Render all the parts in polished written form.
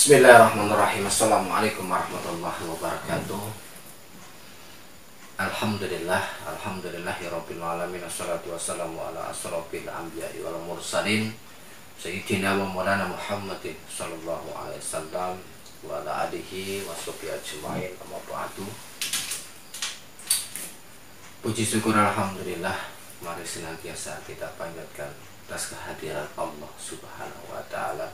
Bismillahirrahmanirrahim. Assalamualaikum warahmatullahi wabarakatuh. Alhamdulillahirabbil alamin. Wassalatu wassalamu ala asrofil anbiya'i wal mursalin sayyidina wa maulana Muhammadin sallallahu alaihi wasallam wa ala alihi wa sahbihi ajmain. Amma ba'du. Puji syukur alhamdulillah, mari senantiasa kita panjatkan atas kehadiran Allah Subhanahu wa taala,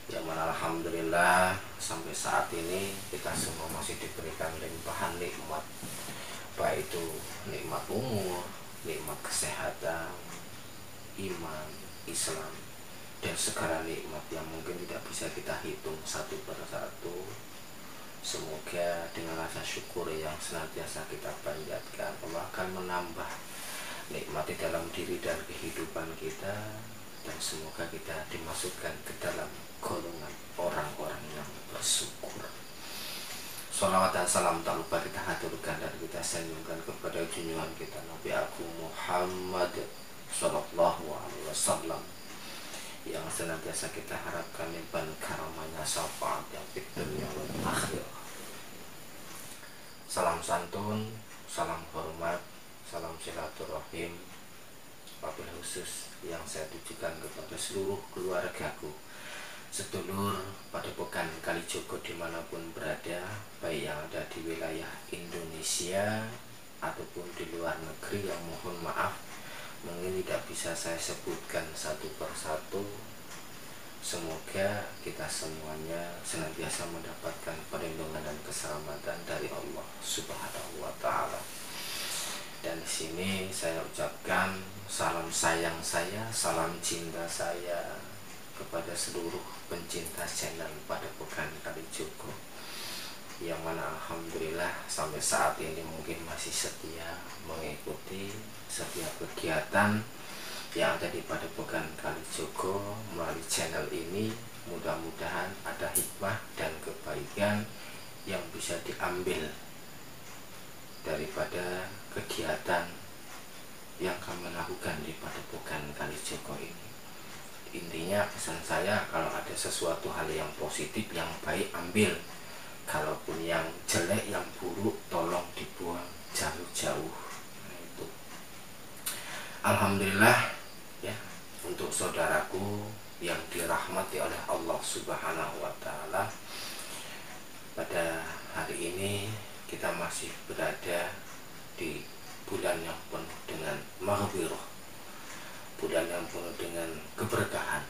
yang mana alhamdulillah sampai saat ini kita semua masih diberikan limpahan nikmat, baik itu nikmat umur, nikmat kesehatan, iman, Islam, dan segala nikmat yang mungkin tidak bisa kita hitung satu persatu. Semoga dengan rasa syukur yang senantiasa kita panjatkan, Allah akan menambah nikmat di dalam diri dan kehidupan kita, dan semoga kita dimasukkan ke dalam golongan orang-orang yang bersyukur. Sholawat dan salam tak lupa kita haturkan dan kita sanjungkan kepada junjungan kita Nabi Agung Muhammad Sallallahu Alaihi Wasallam, yang senantiasa kita harapkan limpahan karamahnya, syafaatnya di dunia wal akhirah. Salam santun, salam hormat, salam silaturahim, wabil khusus yang saya tujukan kepada seluruh keluargaku, sedulur pada pekan Kalijogo dimanapun berada, baik yang ada di wilayah Indonesia ataupun di luar negeri, yang mohon maaf mungkin tidak bisa saya sebutkan satu persatu. Semoga kita semuanya senantiasa mendapatkan perlindungan dan keselamatan dari Allah Subhanahu wa taala. Dan di sini saya ucapkan salam sayang saya, salam cinta saya kepada seluruh pencinta channel pada pekan Kalijogo, yang mana alhamdulillah sampai saat ini mungkin masih setia mengikuti setiap kegiatan yang ada di pada pekan Kalijogo melalui channel ini. Mudah-mudahan ada hikmah dan kebaikan yang bisa diambil daripada kegiatan yang kami lakukan di pada pekan Kalijogo ini. Intinya pesan saya, kalau ada sesuatu hal yang positif, yang baik, ambil. Kalaupun yang jelek, yang buruk, tolong dibuang jauh-jauh. Nah, itu alhamdulillah ya, untuk saudaraku yang dirahmati oleh Allah Subhanahu wa taala, pada hari ini kita masih berada di bulan yang penuh dengan maghfirah, bulan yang penuh dengan keberkahan,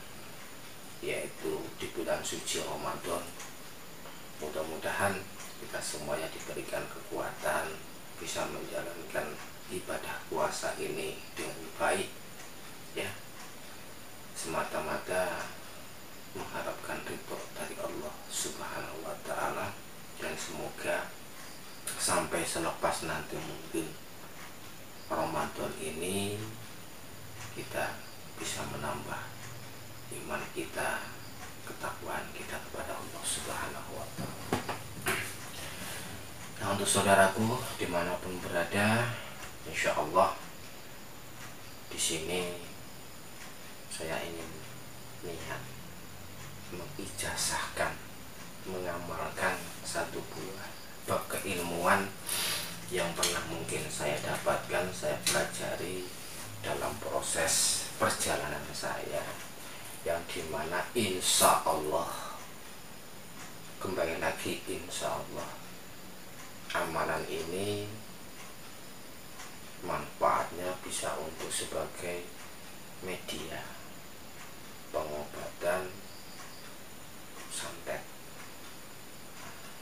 yaitu di bulan suci Ramadan. Mudah-mudahan kita semuanya diberikan kekuatan bisa menjalankan ibadah puasa ini dengan baik ya, semata-mata mengharapkan ridho dari Allah Subhanahu wa taala. Dan semoga sampai selepas nanti mungkin Ramadan ini kita bisa menambah iman kita, ketakwaan kita kepada Allah Subhanahu wa taala. Nah, untuk saudaraku dimanapun berada, insya Allah di sini saya ingin niat mengijazahkan, mengamalkan satu buah bab keilmuan yang pernah mungkin saya dapatkan, saya pelajari dalam proses perjalanan saya, yang dimana insya Allah, kembali lagi insya Allah, amalan ini manfaatnya bisa untuk sebagai media pengobatan santet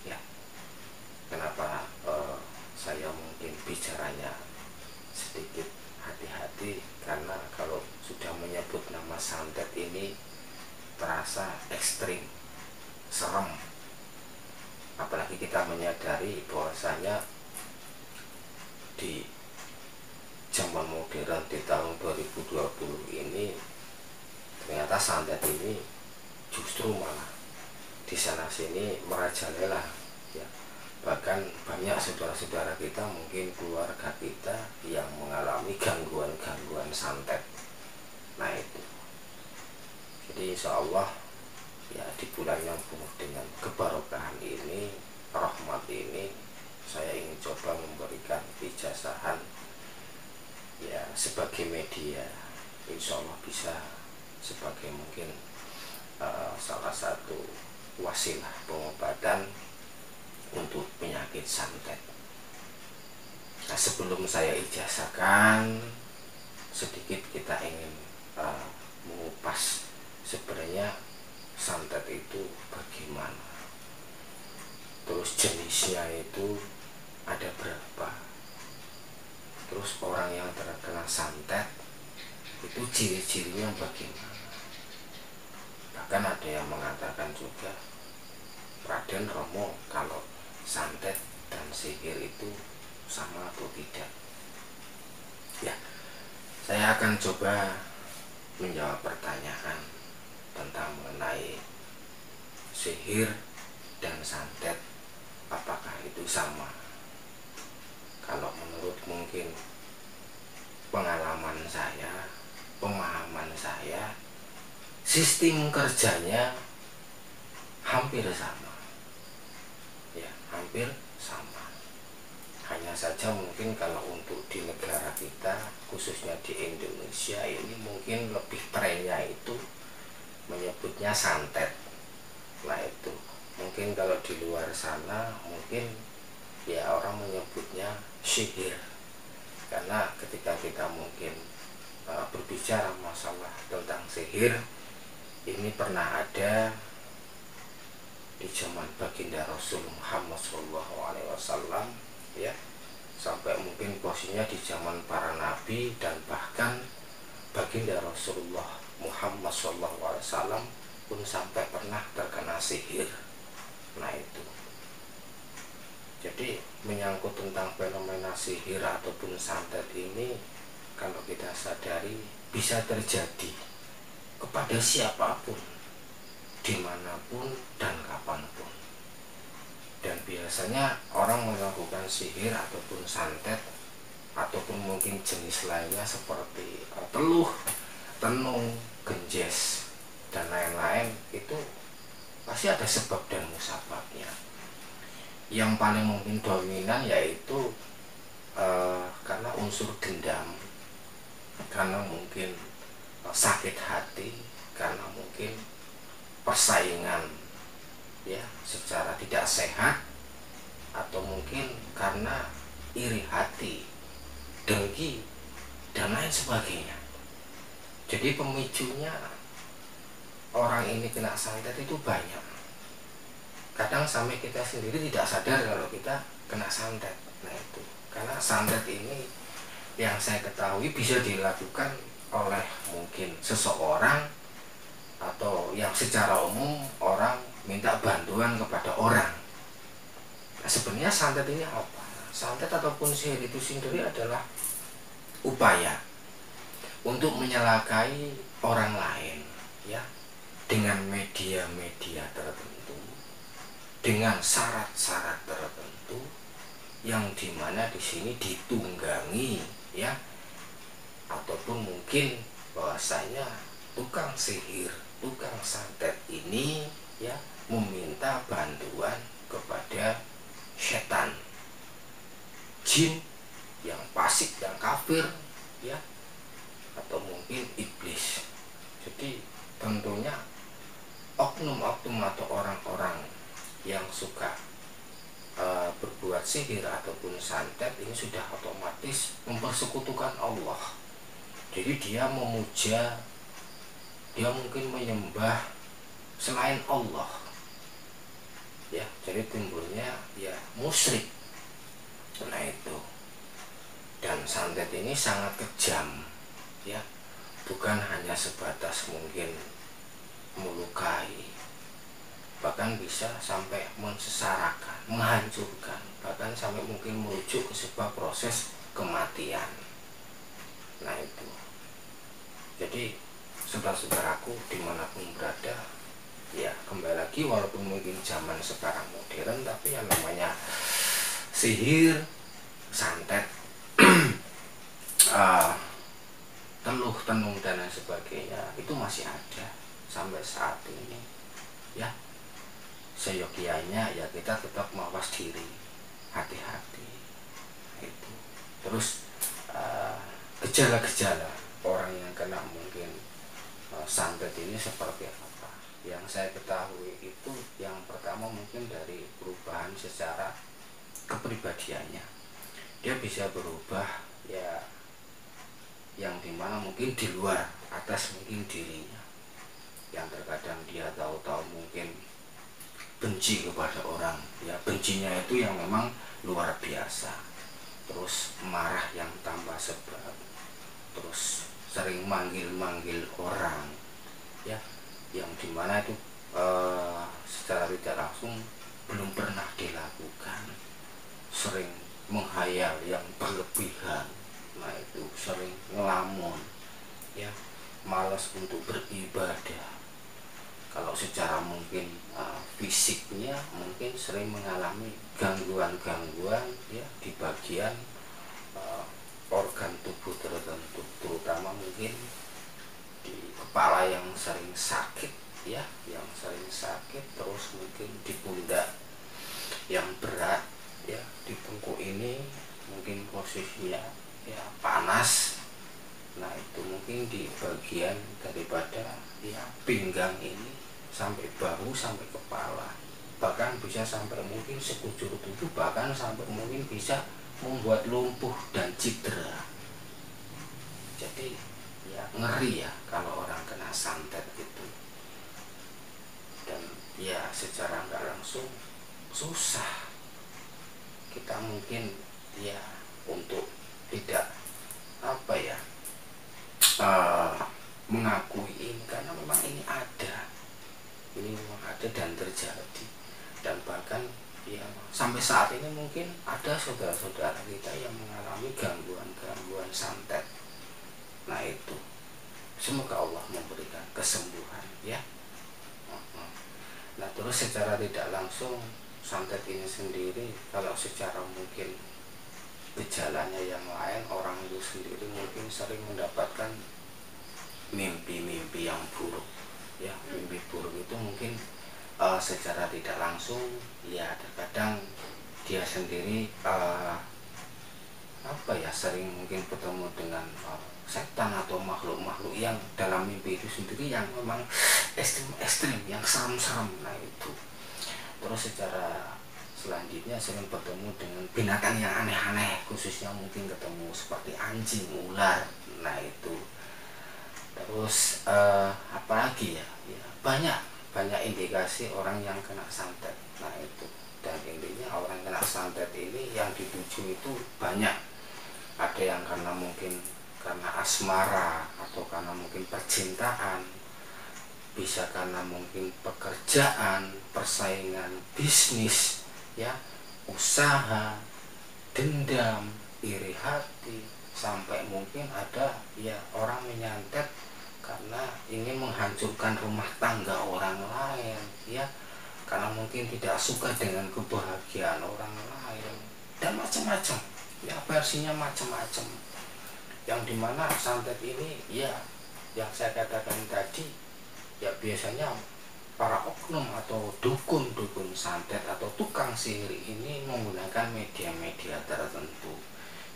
ya. Kenapa saya mungkin bicaranya sedikit hati-hati, karena kalau sudah menyebut nama santet ini terasa ekstrim, serem. Apalagi kita menyadari bahwasanya di zaman modern di tahun 2020 ini ternyata santet ini justru malah di sana sini merajalela ya. Bahkan banyak saudara-saudara kita, mungkin keluarga kita, yang mengalami gangguan-gangguan santet. Nah itu, jadi insya Allah ya di bulan yang penuh dengan keberkahan ini, rahmat ini, saya ingin coba memberikan ijazahan ya sebagai media, insya Allah bisa sebagai mungkin salah satu wasilah pengobatan untuk penyakit santet. Nah, sebelum saya ijazahkan, sedikit kita ingin mengupas sebenarnya santet itu bagaimana, terus jenisnya itu ada berapa, terus orang yang terkena santet itu ciri-cirinya bagaimana. Bahkan ada yang mengatakan juga, Raden Romo, kalau santet dan sihir itu sama atau tidak? Ya, saya akan coba menjawab pertanyaan tentang mengenai sihir dan santet, apakah itu sama. Kalau menurut mungkin pengalaman saya, pemahaman saya, sistem kerjanya hampir sama. Ya, hampir sama. Hanya saja mungkin kalau untuk di negara kita, khususnya di Indonesia ini, mungkin lebih trennya itu menyebutnya santet. Nah itu mungkin kalau di luar sana mungkin ya orang menyebutnya sihir, karena ketika kita mungkin berbicara masalah tentang sihir, ini pernah ada di zaman baginda Rasul Muhammad SAW, ya, sampai mungkin posisinya di zaman para nabi, dan bahkan baginda Rasulullah Muhammad SAW pun sampai pernah terkena sihir. Nah itu, jadi menyangkut tentang fenomena sihir ataupun santet ini, kalau kita sadari bisa terjadi kepada siapapun, dimanapun dan kapanpun. Dan biasanya orang melakukan sihir ataupun santet ataupun mungkin jenis lainnya seperti teluh, tenung, genjes dan lain-lain, itu pasti ada sebab dan musababnya. Yang paling mungkin dominan yaitu karena unsur dendam, karena mungkin sakit hati, karena mungkin persaingan ya secara tidak sehat, atau mungkin karena iri hati, dengki dan lain sebagainya. Jadi pemicunya orang ini kena santet itu banyak. Kadang sampai kita sendiri tidak sadar kalau kita kena santet. Nah itu, karena santet ini yang saya ketahui bisa dilakukan oleh mungkin seseorang, atau yang secara umum orang minta bantuan kepada orang. Nah, sebenarnya santet ini apa? Santet ataupun sihir itu sendiri adalah upaya untuk menyelakai orang lain, ya, dengan media-media tertentu, dengan syarat-syarat tertentu, yang dimana di sini ditunggangi, ya, ataupun mungkin bahwasanya tukang sihir, tukang santet ini ya meminta bantuan kepada setan, jin yang fasik, yang kafir, ya, atau mungkin iblis. Jadi tentunya oknum-oknum atau orang-orang yang suka berbuat sihir ataupun santet ini sudah otomatis mempersekutukan Allah. Jadi dia memuja, dia mungkin menyembah selain Allah, ya, jadi timbulnya ya musyrik. Nah itu, dan santet ini sangat kejam, ya, bukan hanya sebatas mungkin melukai, bahkan bisa sampai mensesarakan, menghancurkan, bahkan sampai mungkin merujuk ke sebuah proses kematian. Nah itu, jadi saudara-saudaraku dimanapun berada, ya kembali lagi, walaupun mungkin zaman sekarang modern, tapi yang namanya sihir, santet, teluh, tenung dan lain sebagainya itu masih ada sampai saat ini, ya. Seyogianya ya kita tetap mawas diri, hati-hati itu. Terus gejala-gejala orang yang kena mungkin santet ini seperti apa? Yang saya ketahui itu yang pertama mungkin dari perubahan secara kepribadiannya. Dia bisa berubah ya, yang dimana mungkin di luar atas mungkin dirinya, yang terkadang dia tahu-tahu mungkin benci kepada orang ya, bencinya itu yang memang luar biasa, terus marah yang tanpa sebab, terus sering manggil-manggil orang ya, yang dimana itu secara tidak langsung belum pernah dilakukan, sering menghayal yang berlebihan, nah itu sering ngelamun ya, malas untuk beribadah. Kalau secara mungkin fisiknya mungkin sering mengalami gangguan-gangguan ya di bagian organ tubuh tertentu, terutama mungkin di kepala yang sering sakit ya, yang sering sakit, terus mungkin di pundak yang berat ya, di tengkuk ini mungkin posisinya ya panas. Nah itu mungkin di bagian daripada ya pinggang ini sampai bahu sampai kepala, bahkan bisa sampai mungkin sekujur tubuh, bahkan sampai mungkin bisa membuat lumpuh dan cedera. Jadi ya ngeri ya kalau orang kena santet gitu. Dan ya secara nggak langsung susah kita mungkin ya untuk tidak apa ya mengakui ini, karena memang ini memang ada dan terjadi. Dan bahkan ya sampai saat ini mungkin ada saudara-saudara kita yang mengalami gangguan-gangguan santet. Nah itu semoga Allah memberikan kesembuhan ya. Nah terus secara tidak langsung santet ini sendiri, kalau secara mungkin gejalanya yang lain, orang itu sendiri mungkin sering mendapatkan mimpi-mimpi yang buruk ya. Mimpi buruk itu mungkin secara tidak langsung ya, terkadang dia sendiri apa ya, sering mungkin bertemu dengan setan atau makhluk-makhluk yang dalam mimpi itu sendiri yang memang ekstrim-ekstrim, yang serem-serem. Nah itu terus secara selanjutnya sering bertemu dengan binatang yang aneh-aneh, khususnya mungkin ketemu seperti anjing, ular. Nah itu terus apalagi ya, banyak indikasi orang yang kena santet. Nah itu, dan intinya orang kena santet ini yang dituju itu banyak. Ada yang karena mungkin karena asmara, atau karena mungkin percintaan, bisa karena mungkin pekerjaan, persaingan bisnis ya, usaha, dendam, iri hati, sampai mungkin ada ya orang menyantet karena ingin menghancurkan rumah tangga orang lain ya, karena mungkin tidak suka dengan kebahagiaan orang lain, dan macam-macam ya, versinya macam-macam. Yang dimana santet ini ya, yang saya katakan tadi ya, biasanya para oknum atau dukun-dukun santet atau tukang sihir ini menggunakan media-media tertentu.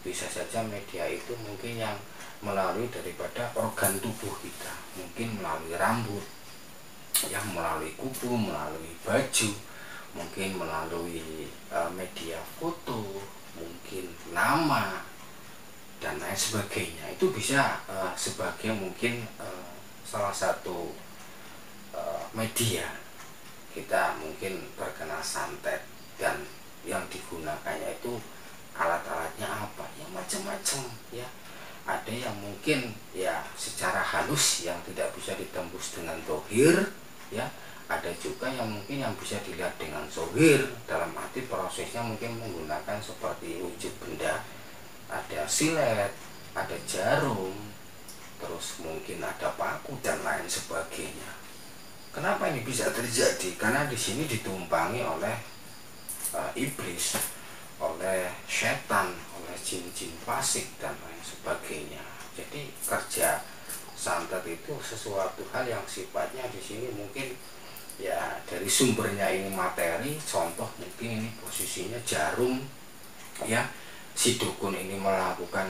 Bisa saja media itu mungkin yang melalui daripada organ tubuh kita, mungkin melalui rambut, yang melalui kuku, melalui baju, mungkin melalui media foto, mungkin nama dan lain sebagainya. Itu bisa sebagai mungkin salah satu media kita mungkin terkena santet. Dan yang digunakannya itu alat-alatnya apa ya, macam-macam ya. Ada yang mungkin ya secara halus yang tidak bisa ditembus dengan dohir ya, ada juga yang mungkin yang bisa dilihat dengan zohir, dalam arti prosesnya mungkin menggunakan seperti wujud benda, ada silet, ada jarum, terus mungkin ada paku dan lain sebagainya. Kenapa ini bisa terjadi? Karena di sini ditumpangi oleh iblis, oleh setan, oleh jin-jin fasik dan lain sebagainya. Jadi kerja santet itu sesuatu hal yang sifatnya di sini mungkin Ya dari sumbernya ini materi, contoh mungkin ini posisinya jarum, ya si dukun ini melakukan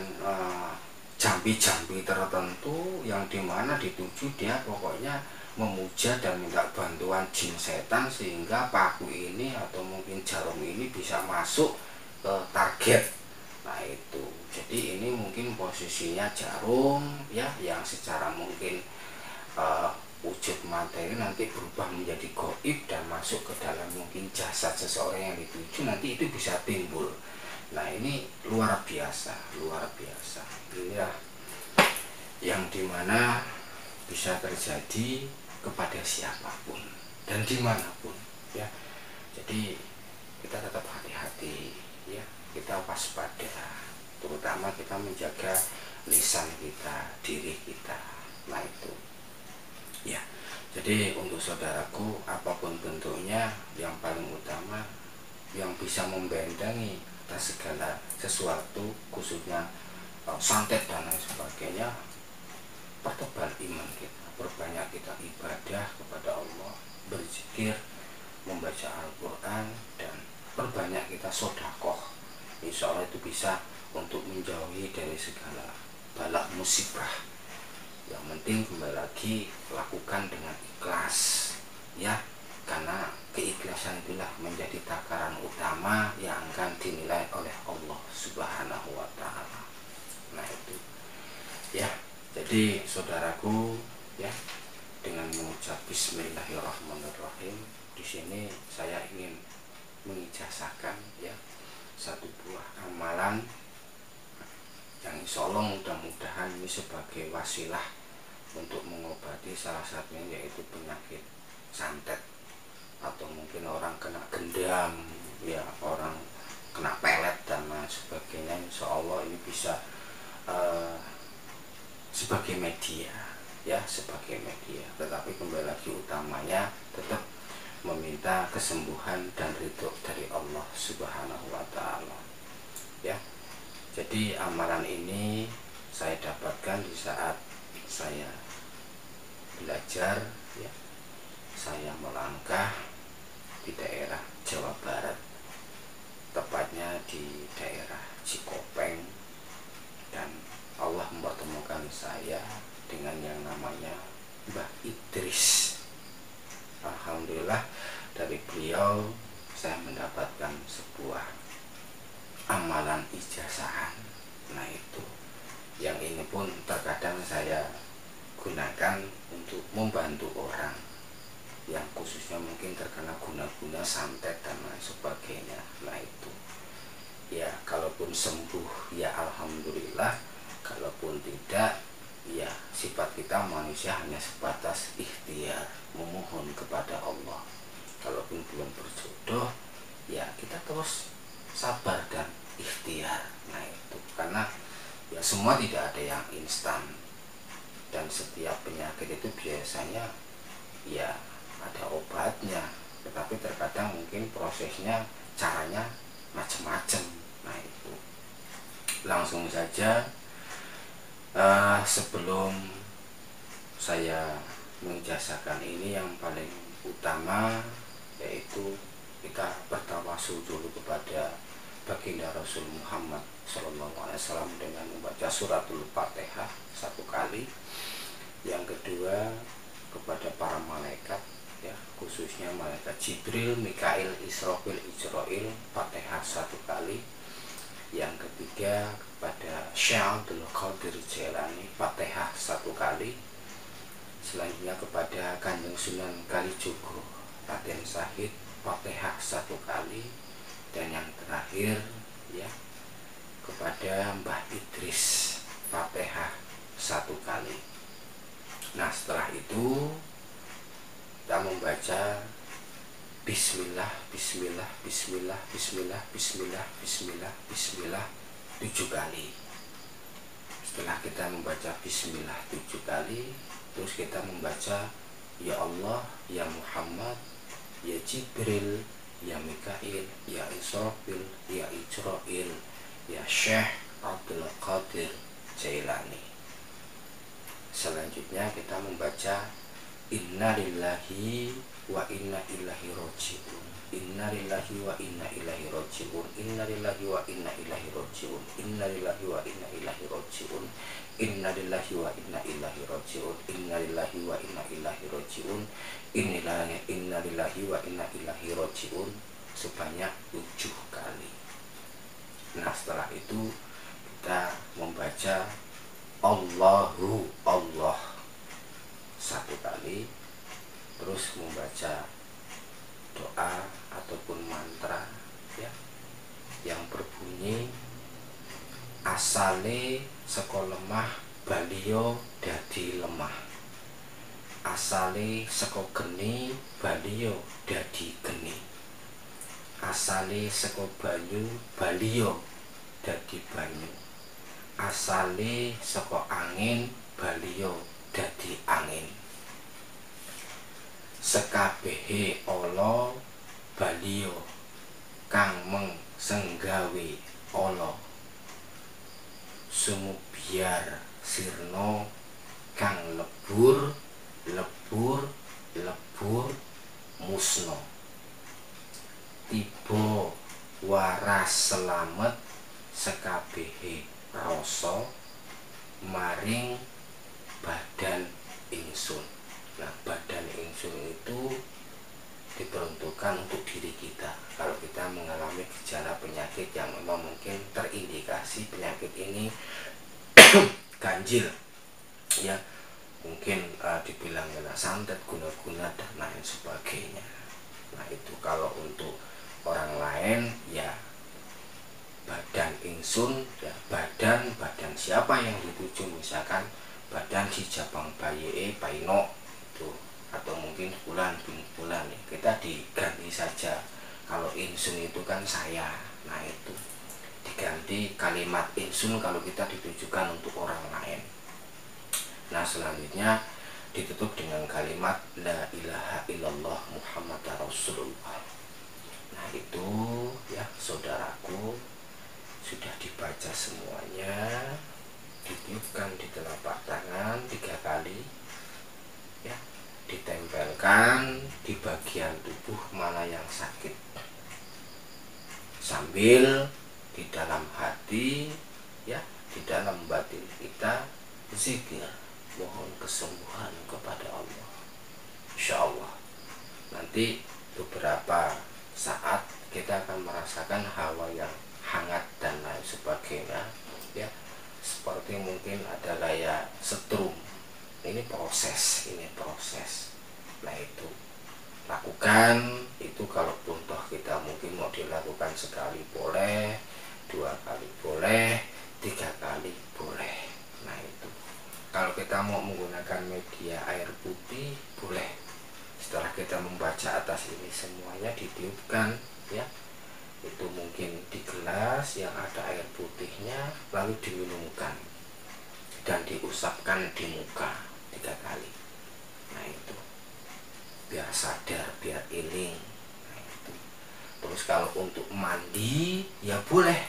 jambi-jambi tertentu yang dimana dituju dia pokoknya memuja dan minta bantuan jin setan sehingga paku ini atau mungkin jarum ini bisa masuk ke target. Nah itu, jadi ini mungkin posisinya jarum ya, yang secara mungkin wujud materi nanti berubah menjadi goib dan masuk ke dalam mungkin jasad seseorang yang dituju, nanti itu bisa timbul. Nah ini luar biasa, luar biasa. Inilah yang dimana bisa terjadi kepada siapapun dan dimanapun ya. Jadi kita tetap hati-hati ya, kita waspada, terutama kita menjaga lisan kita, diri kita. Nah itu ya. Jadi untuk saudaraku, apapun bentuknya, yang paling utama yang bisa membentengi atas segala sesuatu, khususnya santet dan lain sebagainya, pertebal iman kita, perbanyak kita ibadah kepada Allah, berzikir, membaca Al-Quran, dan perbanyak kita sedekah. Insya Allah itu bisa untuk menjauhi dari segala bala musibah. Yang penting kembali lagi lakukan dengan ikhlas ya, karena keikhlasan itulah menjadi takaran utama yang akan dinilai oleh Allah Subhanahu wa Ta'ala. Nah itu ya. Jadi saudaraku ya, dengan mengucap Bismillahirrahmanirrahim, di sini saya ingin mengijazahkan ya satu buah amalan yang insya Allah mudah-mudahan ini sebagai wasilah untuk mengobati salah satunya yaitu penyakit santet, atau mungkin orang kena gendam ya, orang kena pelet dan lain sebagainya. Insya Allah ini bisa sebagai media ya, sebagai media. Tetapi kembali lagi utamanya tetap meminta kesembuhan dan ridho dari Allah Subhanahu wa Ta'ala ya. Jadi amalan ini saya dapatkan di saat saya belajar ya, saya melangkah di daerah Jawa Barat, tepatnya di daerah Cikopeng, dan Allah mempertemukan saya dengan yang namanya Mbah Idris. Alhamdulillah dari beliau saya mendapatkan sebuah amalan ijazahan. Nah itu, yang ini pun terkadang saya gunakan untuk membantu orang yang khususnya mungkin terkena guna-guna santet dan lain sebagainya. Nah itu ya, kalaupun sembuh ya alhamdulillah, kalaupun tidak ya sifat kita manusia hanya sebatas ikhtiar, memohon kepada Allah. Kalaupun belum berjodoh ya kita terus sabar dan ikhtiar. Nah itu, karena ya semua tidak ada yang instan, dan setiap penyakit itu biasanya ya ada obatnya, tetapi terkadang mungkin prosesnya, caranya macam-macam. Nah itu, langsung saja sebelum saya mengijazakan ini, yang paling utama yaitu kita bertawasul dulu kepada baginda Rasul Muhammad SAW dengan membaca suratul Fatihah satu kali. Yang kedua kepada para malaikat ya, khususnya malaikat Jibril, Mikail, Israfil, Ijrail, Fatihah satu kali. Yang ketiga kepada Syekh Abdul Qadir Jailani, Fatihah satu kali. Selanjutnya kepada Kanjeng Sunan Kalijogo Raden Syahid, Fatihah satu kali. Dan yang terakhir ya kepada Mbah Idris, Fatihah satu kali. Nah setelah itu kita membaca Bismillah, Bismillah, Bismillah, Bismillah, Bismillah, Bismillah, Bismillah 7 kali. Setelah kita membaca Bismillah 7 kali, terus kita membaca Ya Allah, Ya Muhammad, Ya Jibril, Ya Mikail, Ya Israfil, Ya Ijrail, Ya Syekh Abdul Qadir Jailani. Selanjutnya kita membaca Innalillahi wa inna ilaihi rajiun. Innalillahi wa inna ilaihi rajiun. Innalillahi wa inna ilaihi rajiun. Innalillahi wa inna ilaihi rajiun. Innalillahi wa inna ilaihi rajiun. Innalillahi wa inna ilaihi rajiun. Innalillahi wa inna ilaihi rajiun sebanyak 7 kali. Nah, setelah itu kita membaca Allahu Allah 1 kali, terus membaca doa ataupun mantra ya yang berbunyi asale saka lemah baliyo dadi lemah, asale saka geni baliyo dadi geni, asale saka banyu baliyo dadi banyu, asale saka angin baliyo dadi angin, sekabehe ala baliyo kang meng senggawe ala, sumubyar sirna kang lebur lebur lebur musna, tiba waras selamet sekabehe rasa maring badan ingsun. Nah, badan ingsun itu diperuntukkan untuk diri kita. Kalau kita mengalami gejala penyakit yang memang mungkin terindikasi penyakit ini ganjil, ya mungkin dibilang kena santet, guna-guna dan lain sebagainya. Nah, itu kalau untuk orang lain ya badan ingsun, ya badan siapa yang dituju, misalkan badan di Jabang Baye Paino itu, atau mungkin bulan bin bulan ya, kita diganti saja. Kalau insun itu kan saya, nah itu diganti kalimat insun kalau kita ditujukan untuk orang lain. Nah, selanjutnya ditutup dengan kalimat la ilaha illallah Muhammad Rasulullah. Nah, itu ya saudaraku, sudah dibaca semuanya, ditiupkan di telapak tangan 3 kali ya, ditempelkan di bagian tubuh mana yang sakit, sambil di dalam hati ya, di dalam batin kita zikir mohon kesembuhan kepada Allah. Insya Allah nanti beberapa saat kita akan merasakan hawa yang hangat dan lain sebagainya ya, seperti mungkin ada kayak setrum. Ini proses. Nah, itu lakukan itu. Kalaupun toh kita mungkin mau dilakukan sekali boleh, 2 kali boleh, 3 kali boleh. Nah, itu kalau kita mau menggunakan media air putih boleh. Setelah kita membaca atas ini semuanya ditiupkan ya, itu mungkin di gelas yang ada air putihnya, lalu diminumkan dan diusapkan di muka 3 kali. Nah, itu biar sadar, biar iling. Nah, itu. Terus kalau untuk mandi ya boleh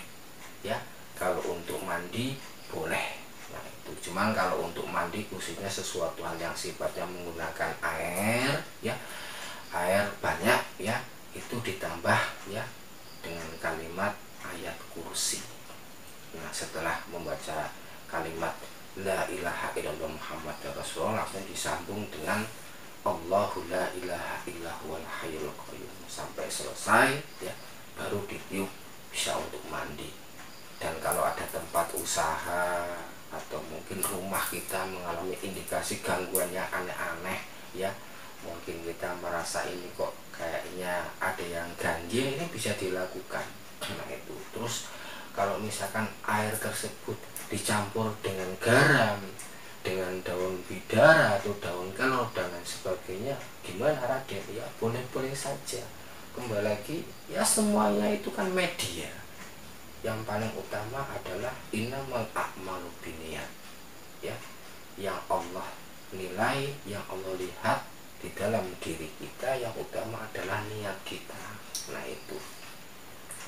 ya, kalau untuk mandi boleh. Nah, itu cuman kalau untuk mandi khususnya sesuatu hal yang sifatnya menggunakan air ya, air banyak ya, itu ditambah ya dengan kalimat ayat kursi. Nah, setelah membaca kalimat la ilaha illallah Muhammad Rasulullah langsung disambung dengan Allahu la ilaha illahu wal hayyul qayyum sampai selesai ya, baru ditiup bisa untuk mandi. Dan kalau ada tempat usaha atau mungkin rumah kita mengalami indikasi gangguan yang aneh-aneh ya, mungkin kita merasa ini kok kayaknya ada yang ganjil, ini bisa dilakukan. Nah, itu terus kalau misalkan air tersebut dicampur dengan garam, dengan daun bidara atau daun kelor dan lain sebagainya, gimana Raden? Ya boleh-boleh saja. Kembali lagi ya, semuanya itu kan media. Yang paling utama adalah innamal a'malu binniyat ya, yang Allah nilai, yang Allah lihat di dalam diri kita, yang utama adalah niat kita. Nah, itu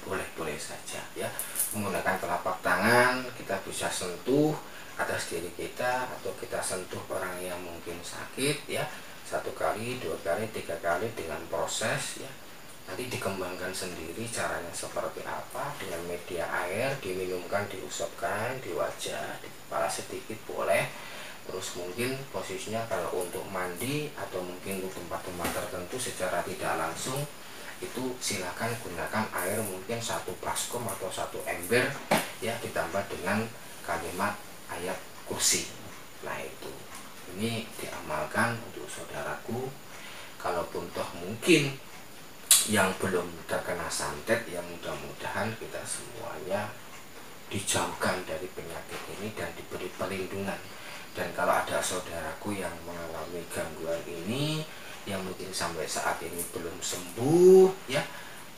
boleh-boleh saja ya, menggunakan telapak tangan kita bisa sentuh atas diri kita, atau kita sentuh orang yang mungkin sakit ya, 1 kali, 2 kali, 3 kali dengan proses ya. Nanti dikembangkan sendiri caranya seperti apa, dengan media air, diminumkan, diusapkan di wajah, di kepala sedikit boleh. Terus mungkin posisinya kalau untuk mandi atau mungkin untuk tempat-tempat tertentu secara tidak langsung itu silakan gunakan air mungkin 1 baskom atau 1 ember ya, ditambah dengan kalimat ayat kursi. Nah itu, ini diamalkan untuk saudaraku. Kalaupun toh mungkin yang belum terkena santet, yang mudah-mudahan kita semuanya dijauhkan dari penyakit ini dan diberi perlindungan. Dan kalau ada saudaraku yang mengalami gangguan ini yang mungkin sampai saat ini belum sembuh ya,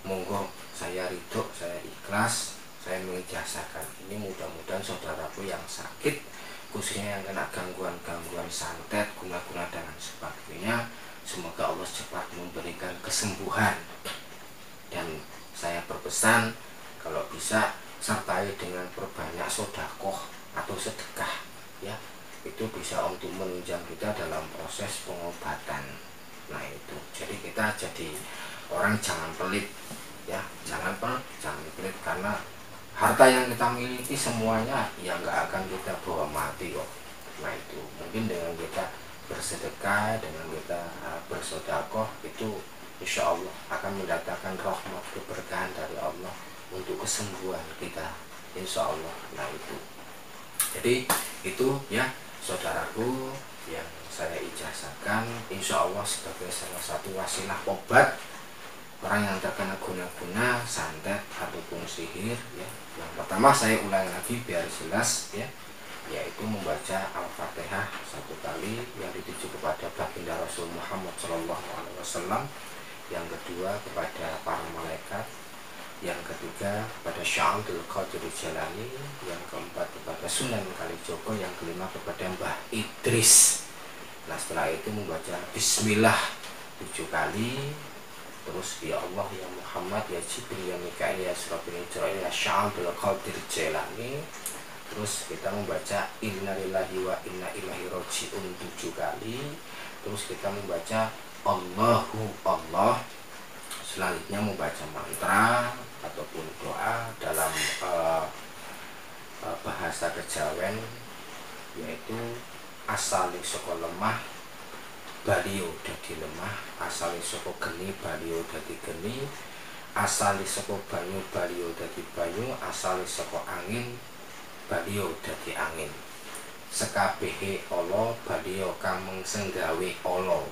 monggo saya ridho, saya ikhlas, saya mengijazahkan ini. Mudah-mudahan saudaraku yang sakit, khususnya yang kena gangguan-gangguan santet, guna-guna dan sebagainya, semoga Allah cepat memberikan kesembuhan. Dan saya berpesan kalau bisa sertai dengan perbanyak sodakoh atau sedekah ya, itu bisa untuk menunjang kita dalam proses pengobatan. Nah itu, jadi kita jadi orang jangan pelit ya, jangan pelit, karena harta yang kita miliki semuanya ya nggak akan kita bawa mati kok. Nah itu, mungkin dengan kita bersedekah, dengan kita bersedekah itu insya Allah akan mendatangkan rahmat keberkahan dari Allah untuk kesembuhan kita insya Allah. Nah itu, jadi itu ya saudaraku yang saya ijazahkan, insya Allah sebagai salah satu wasilah obat orang yang terkena guna-guna santet ataupun sihir ya. Yang pertama saya ulang lagi biar jelas ya, yaitu membaca Al-Fatihah 1 kali yang dituju kepada baginda Rasul Muhammad SAW, yang kedua kepada para malaikat, yang ketiga kepada Syaikhul Qadir Jalani, yang keempat kepada Sunan Kalijogo, yang kelima kepada Mbah Idris. Nah setelah itu membaca Bismillah 7 kali, terus ya Allah, ya Muhammad, ya Jibril, ya Mikail, ya Israfil, ya Israil, ya Syaikhul Qadir Jalani. Terus kita membaca Inna lillahi wa inna ilaihi raji'un 7 kali. Terus kita membaca Allahu Allah. Selanjutnya membaca mantra ataupun doa dalam bahasa Kejawen, yaitu asali saka lemah balio dadi lemah, asali saka geni balio dadi geni, asali saka banyu balio dadi banyu, asali saka angin balio dadi angin. Sekabehe ala balio kang mengsenggawe ala,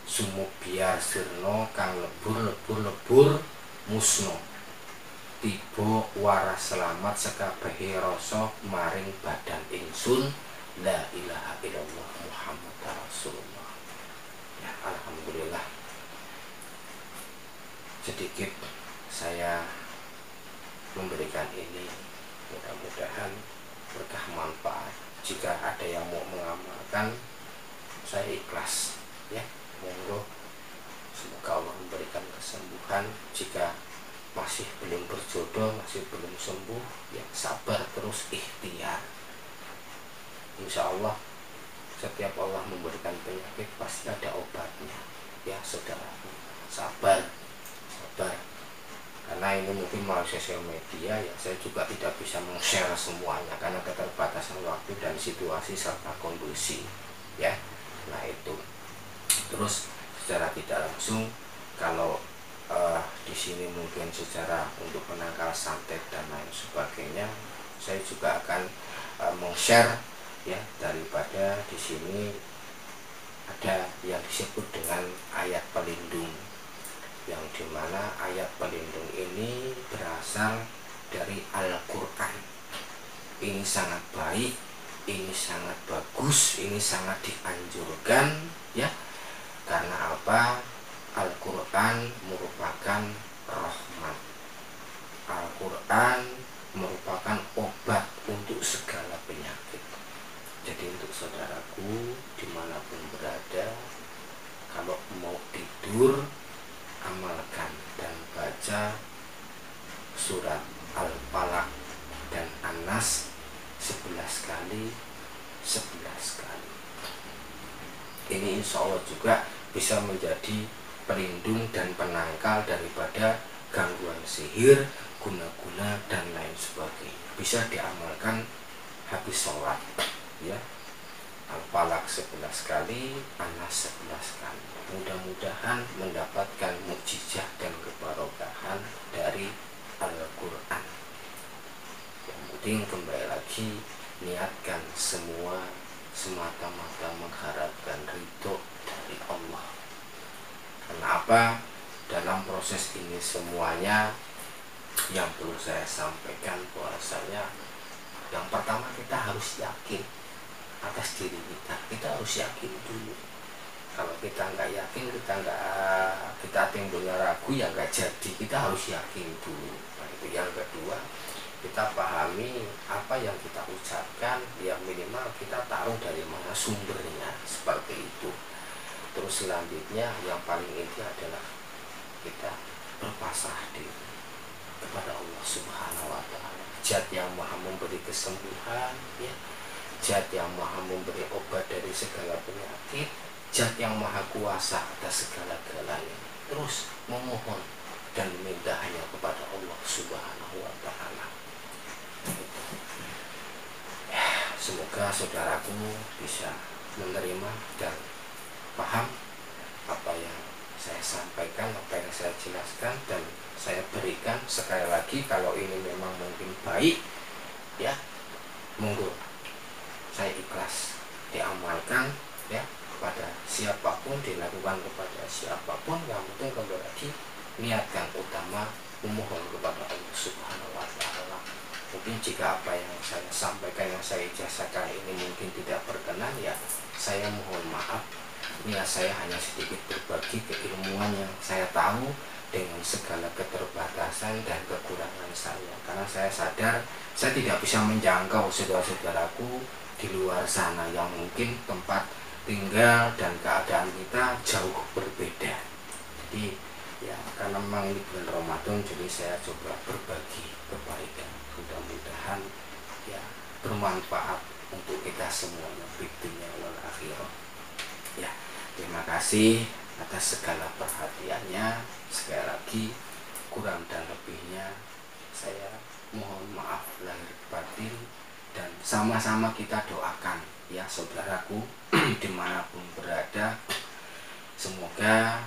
sumubiar sirna kang lebur musno, tiba waras selamat sekabehe rasa maring badan ingsun, la ilaha illallah Muhammad Rasulullah. Ya alhamdulillah, sedikit saya memberikan ini, mudah-mudahan berkah manfaat. Jika ada yang mau mengamalkan, saya ikhlas ya, monggo, semoga Allah memberikan kesembuhan. Jika masih belum berjodoh, masih belum sembuh, ya sabar terus, ikhtiar. Insya Allah setiap Allah memberikan penyakit pasti ada obatnya ya saudara, sabar. Karena ini mungkin melalui sosial media ya, saya juga tidak bisa meng-share semuanya karena keterbatasan waktu dan situasi serta kondisi ya. Nah itu, terus secara tidak langsung kalau di sini mungkin secara untuk penangkal santet dan lain sebagainya, saya juga akan meng-share ya, daripada di sini ada yang disebut dengan ayat pelindung, yang dimana ayat pelindung ini berasal dari Al-Quran. Ini sangat baik, ini sangat bagus, ini sangat dianjurkan ya. Karena apa? Al-Quran merupakan rahmat, Al-Quran merupakan obat untuk segala penyakit. Jadi untuk saudaraku dimanapun berada, kalau mau tidur, amalkan dan baca surat Al-Falaq dan An-Nas 11 kali. Ini insya Allah juga bisa menjadi pelindung dan penangkal daripada gangguan sihir, guna-guna dan lain sebagainya. Bisa diamalkan habis sholat ya. Al-Falaq 11 kali, An-Nas 11 kali. Mudah-mudahan mendapatkan mukjizat dan kebarokahan dari Al-Quran. Yang penting kembali lagi, niatkan semua semata-mata mengharapkan ridho dari Allah. Kenapa? Dalam proses ini semuanya yang perlu saya sampaikan bahwasanya yang pertama kita harus yakin atas diri kita. Kita harus yakin dulu. Kalau kita nggak yakin, kita timbulnya ragu, ya nggak jadi. Kita harus yakin dulu. Nah, itu yang kedua, kita pahami apa yang kita ucapkan, yang minimal kita tahu dari mana sumbernya, seperti itu. Terus selanjutnya yang paling inti adalah kita berpasrah diri kepada Allah Subhanahu wa Ta'ala, Zat yang Maha memberi kesembuhan ya, Zat yang Maha memberi obat dari segala penyakit, Zat yang Maha kuasa atas segala-galanya. Terus memohon dan meminta hanya kepada Allah Subhanahu wa Ta'ala. Semoga saudaraku bisa menerima dan paham apa yang saya sampaikan, apa yang saya jelaskan dan saya berikan. Sekali lagi, kalau ini memang mungkin baik ya, monggo saya ikhlas diamalkan ya, kepada siapapun, dilakukan kepada siapapun. Yang penting kembali lagi niatkan utama memohon kepada Allah Subhanahu wa Ta'ala. Mungkin jika apa yang saya sampaikan, yang saya ijazahkan ini mungkin tidak berkenan, ya saya mohon maaf. Niat saya hanya sedikit berbagi keilmuan yang saya tahu dengan segala keterbatasan dan kekurangan saya. Karena saya sadar saya tidak bisa menjangkau saudara-saudaraku di luar sana yang mungkin tempat tinggal dan keadaan kita jauh berbeda. Jadi ya, karena memang ini bulan Ramadan, jadi saya coba berbagi kebaikan. Mudah-mudahan ya bermanfaat untuk kita semuanya, di dunia wal akhirah. Ya, terima kasih atas segala perhatiannya. Sekali lagi, kurang dan lebihnya saya mohon maaf lahir batin, dan sama-sama kita doakan ya saudaraku dimanapun berada. Semoga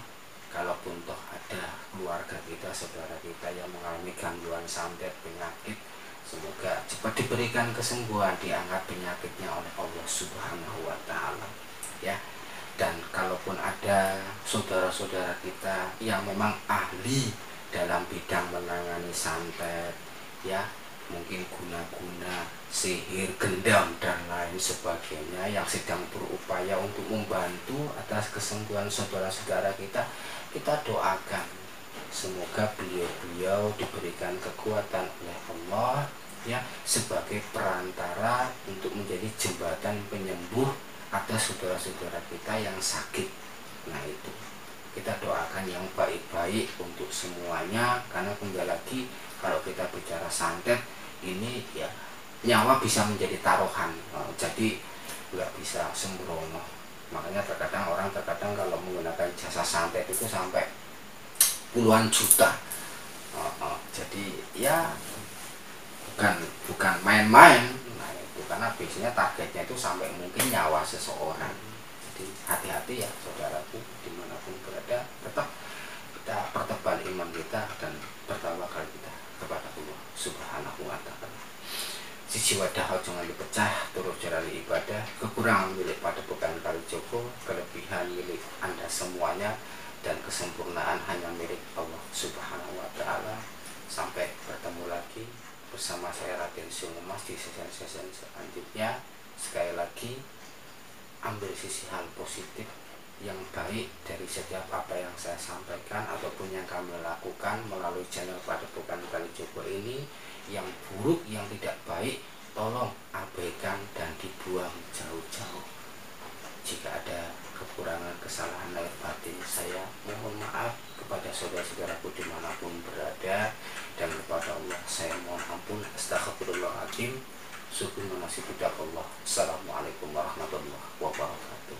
kalaupun toh ada keluarga kita, saudara kita yang mengalami gangguan santet, penyakit, semoga cepat diberikan kesembuhan, diangkat penyakitnya oleh Allah Subhanahu wa Ta'ala ya. Dan kalaupun ada saudara-saudara kita yang memang ahli dalam bidang menangani santet ya, mungkin guna-guna, sihir, gendam dan lain sebagainya, yang sedang berupaya untuk membantu atas kesembuhan saudara-saudara kita, kita doakan semoga beliau-beliau diberikan kekuatan oleh Allah ya, sebagai perantara untuk menjadi jembatan penyembuh atas saudara-saudara kita yang sakit. Nah itu kita doakan yang baik-baik untuk semuanya, karena kembali lagi kalau kita bicara santet ini ya, nyawa bisa menjadi taruhan, jadi nggak bisa sembrono. Makanya terkadang orang kalau menggunakan jasa santet itu sampai puluhan juta. Jadi ya bukan main-main. Nah itu karena biasanya targetnya itu sampai mungkin nyawa seseorang. Jadi hati-hati ya saudaraku dimanapun berada, tetap kita pertebal iman kita dan bertawakal kita kepada Allah Subhanahu wa Ta'ala. Siji wadah jangan dipecah, turut jalani ibadah, kekurangan milik pada bukan Kalijogo, kelebihan milik Anda semuanya, dan kesempurnaan hanya milik Allah Subhanahu wa Ta'ala. Sampai bertemu lagi bersama saya Raden Sungumas di sesi-sesi selanjutnya. Sekali lagi, ambil sisi hal positif yang baik dari setiap apa yang saya sampaikan ataupun yang kami lakukan melalui channel Padepokan Kalijogo ini. Yang buruk, yang tidak baik, tolong abaikan dan dibuang jauh-jauh. Jika ada kekurangan, kesalahan lahir batin, saya mohon maaf kepada saudara-saudaraku dimanapun berada, dan kepada Allah saya mohon ampun. Astagfirullahaladzim. Syukur menasih budak Allah. Assalamualaikum warahmatullahi wabarakatuh.